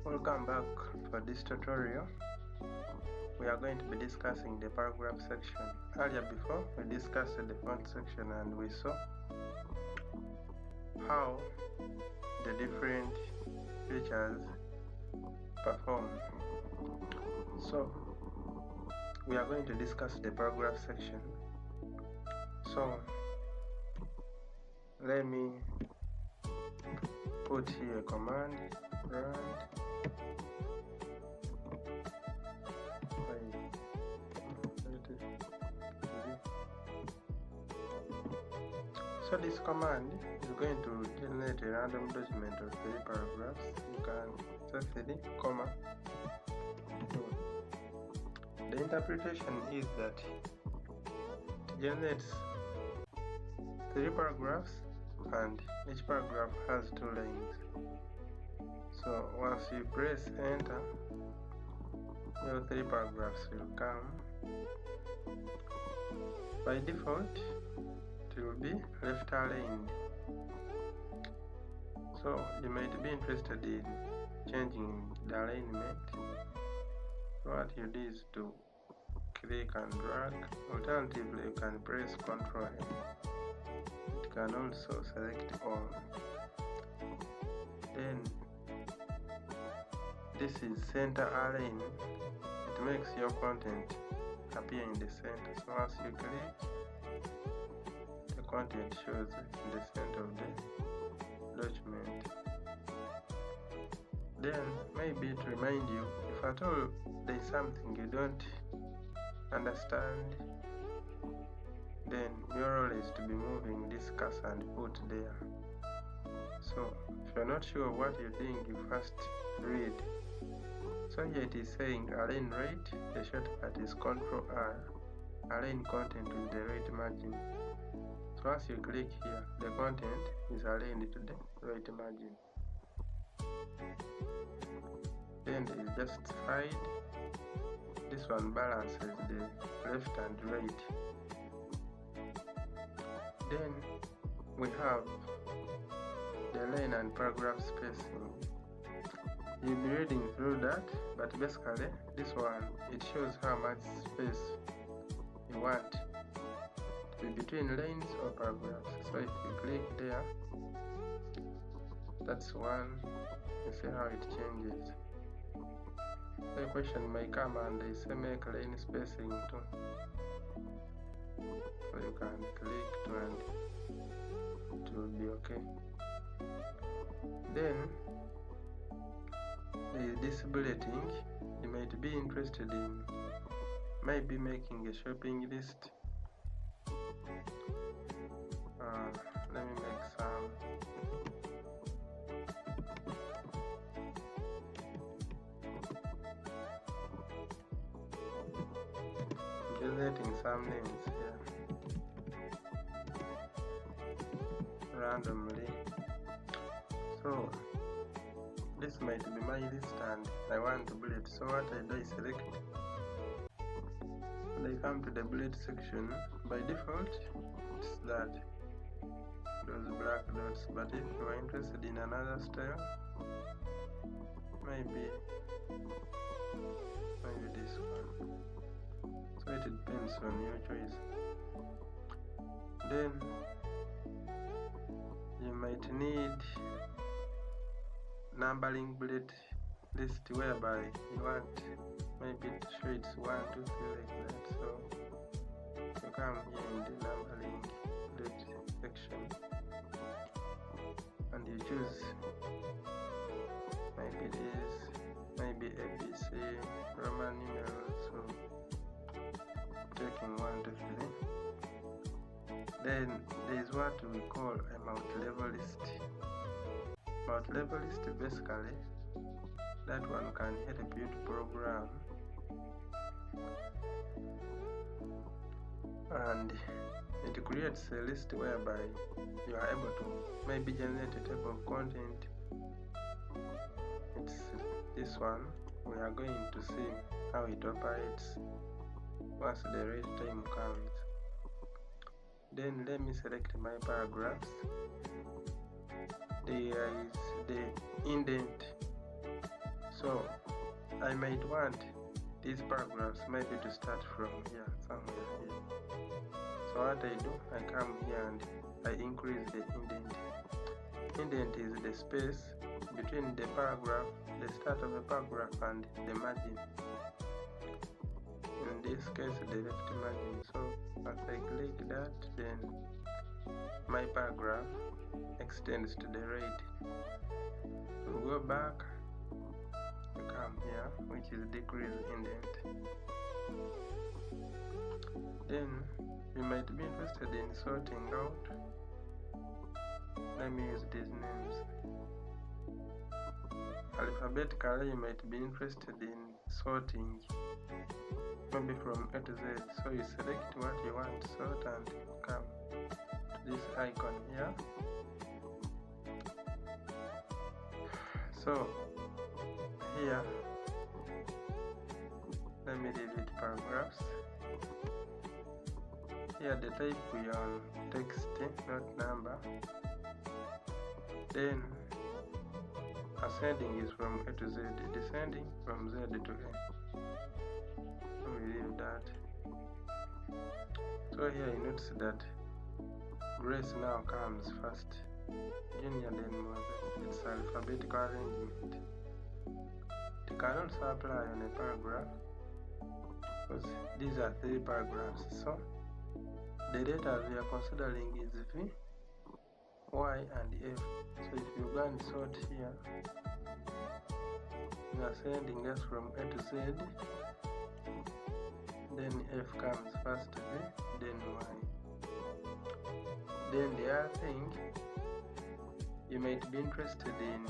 Welcome back. For this tutorial we are going to be discussing the paragraph section. Earlier before we discussed the font section and we saw how the different features perform. So we are going to discuss the paragraph section. So let me put here a command run. So this command is going to generate a random document of 3 paragraphs. You can say 3, comma 2. The interpretation is that it generates 3 paragraphs and each paragraph has 2 lines. So once you press enter, your 3 paragraphs will come. By default it will be left aligned. So you might be interested in changing the alignment. What you do is to click and drag. Alternatively, you can press Ctrl. You can also select all. Then this is center align. It makes your content appear in the center. So once you click, the content shows in the center of the document. Then maybe to remind you, if at all there is something you don't understand, then your role is to be moving this cursor and put there. So if you are not sure what you're doing, you first read. So here it is saying align right. The shortcut is Ctrl R. Align content with the right margin. So once you click here, the content is aligned to the right margin. Then there is justified. This one balances the left and right. Then we have the line and paragraph spacing. You'll be reading through that, but basically this one, it shows how much space you want to be between lines or paragraphs. So if you click there, that's one. You see how it changes. So a question may come and they say make line spacing too. So you can click to and it will be okay. Then there is this bulleting. You might be interested in maybe making a shopping list. Let me make some. Generating some names here randomly. So this might be my list and I want to bullet. So what I do is select. When I come to the bullet section, by default it's that those black dots, but if you are interested in another style, maybe this one. So it depends on your choice. Then you might need numbering bullet list whereby you want maybe to show it's 1, 2, 3 like that. So you come here in the numbering bullet section and you choose maybe this, maybe ABC, Roman numerals. So taking 1, 2, 3. Then there is what we call a multi-level list. Multi-level list, basically that one can help you to program and it creates a list whereby you are able to maybe generate a table of content. It's this one. We are going to see how it operates once the read time comes. Then let me select my paragraphs. There is the indent. So I might want these paragraphs maybe to start from here, somewhere here. So what I do, I come here and I increase the indent. Indent is the space between the paragraph, the start of a paragraph, and the margin. In this case, the left margin. So as I click that, then my paragraph extends to the right. To go back, you come here, which is decrease indent. Then you might be interested in sorting out. Let me use these names. Alphabetically, you might be interested in sorting maybe from A to Z. So you select what you want to sort and come to this icon here. So here, let me leave it paragraphs. Here the type we are text, not number. Then ascending is from A to Z, descending from Z to A. So we leave that. So here you notice that Grace now comes first, Junior then Moses. It's alphabetical arrangement. It can also apply on a paragraph because these are 3 paragraphs. So the letters we are considering is V, Y, and F. So if you go and sort here, in ascending us from A to Z, then F comes first V, then Y. Then the other thing, you might be interested in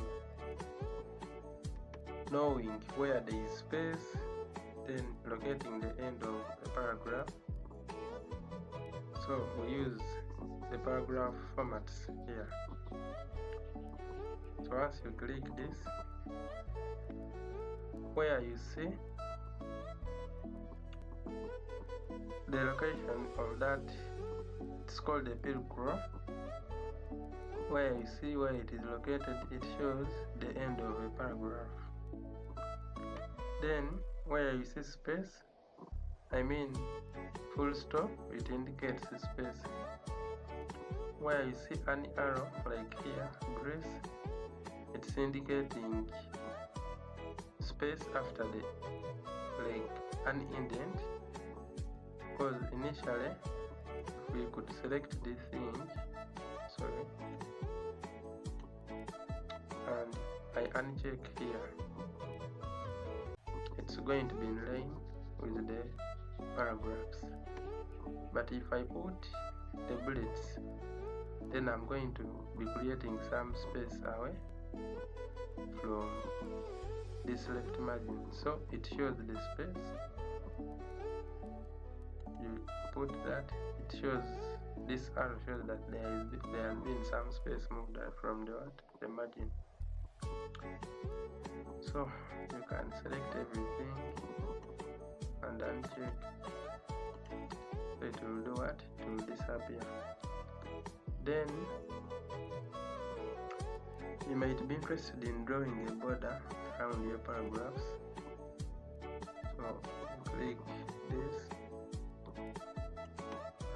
knowing where there is space, then locating the end of the paragraph. So we use the paragraph formats here. So once you click this, where you see the location of that, it's called the pilcrow. Where you see where it is located, it shows the end of a paragraph. Then where you see space, I mean full stop, it indicates the space. Where you see an arrow like here, Grace, it's indicating space after the, like an indent, because initially if we could select this thing, sorry, and I uncheck here, it's going to be in line with the paragraphs. But if I put the bullets, then I'm going to be creating some space away from this left margin. So it shows the space. You put that, it shows, this arrow shows that there has been some space moved from the margin. So you can select everything and uncheck. So it will do what? It will disappear. Then you might be interested in drawing a border around your paragraphs. So click this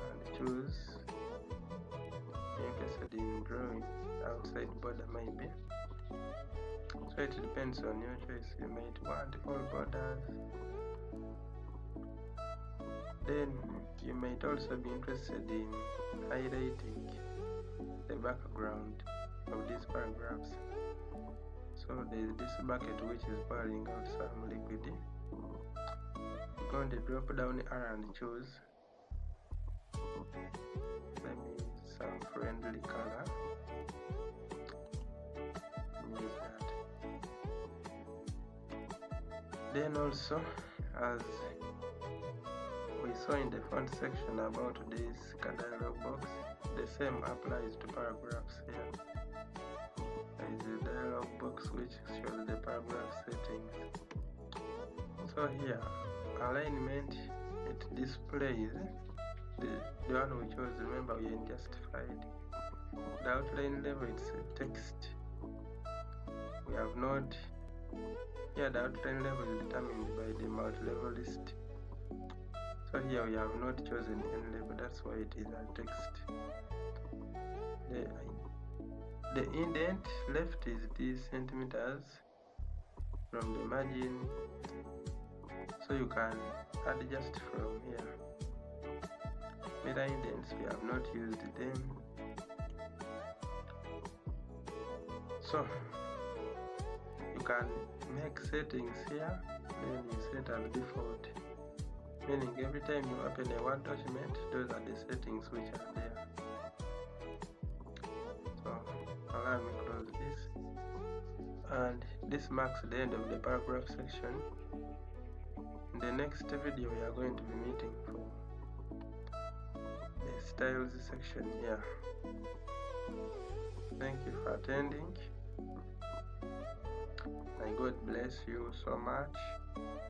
and choose. You're interested in drawing outside border maybe. So it depends on your choice. You might want all borders. Then you might also be interested in highlighting the background of these paragraphs. So there is this bucket which is pouring out some liquid. Go on the drop down arrow and choose, let me use some friendly color. Use that. Then also, as we saw in the font section about this dialog box, the same applies to paragraphs here. There is a dialog box which shows the paragraph settings. So here, alignment, it displays the one we chose. Remember, we are in justified. The outline level, it's text. We have not, here Here the outline level is determined by the multi-level list. So here we have not chosen any level, that's why it is a text. The indent left is these centimeters from the margin, so you can adjust from here. Mirror indents, we have not used them. So you can make settings here, then you set as default, meaning every time you open a Word document, those are the settings which are there. So allow me to close this, and this marks the end of the paragraph section. In the next video we are going to be meeting for the styles section here. Thank you for attending. May God bless you so much.